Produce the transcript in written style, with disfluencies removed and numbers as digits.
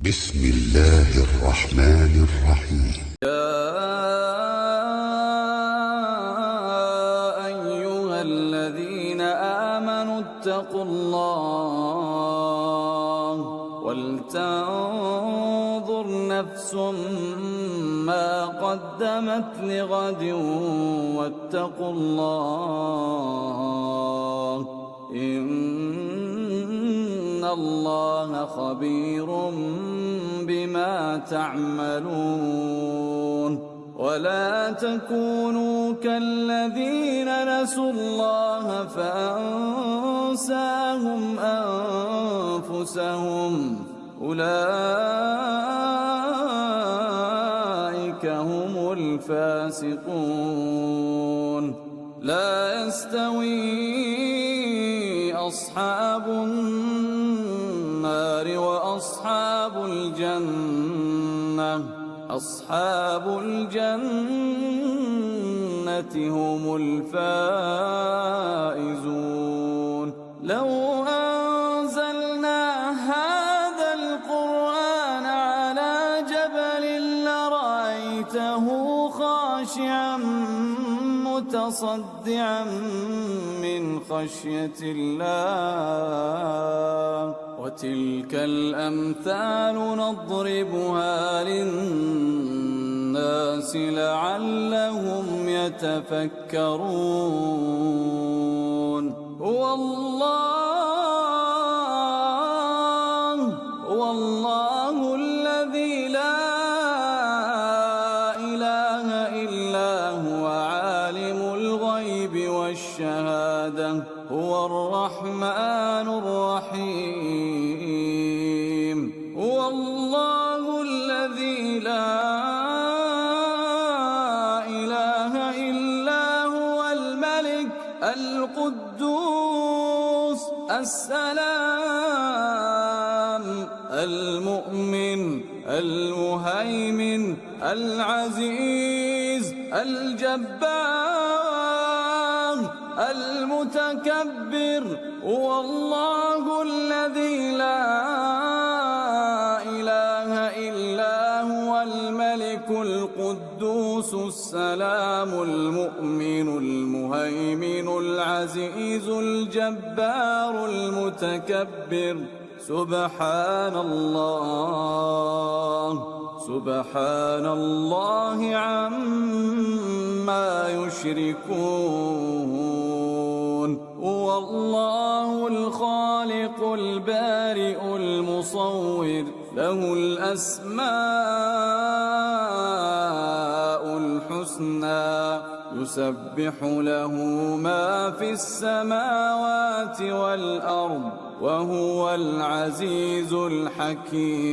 بسم الله الرحمن الرحيم. يا أيها الذين آمنوا اتقوا الله ولتنظر نفس ما قدمت لغد واتقوا الله إن الله خبير بما تعملون. ولا تكونوا كالذين نسوا الله فأنساهم أنفسهم أولئك هم الفاسقون. لا يستوي أصحاب النار وأصحاب الجنة، أصحاب الجنة هم الفائزون. لو أنزلنا هذا القرآن على جبل لرأيته خاشعا متصدعا من خشية الله. وتلك الأمثال نضربها للناس لعلهم يتفكرون. هو الله الذي لا إله إلا هو عالم الغيب والشهادة هو الرحمن الرحيم. هو الله الذي لا إله إلا هو الملك القدوس السلام المؤمن المهيمن العزيز الجبار المتكبر. هو الله الذي لا إله إلا هو الملك القدوس السلام المؤمن المهيمن العزيز الجبار المتكبر. سبحان الله عما يشركون. هو الله الخالق البارئ المصور له الأسماء الحسنى يسبح له ما في السماوات والأرض وهو العزيز الحكيم.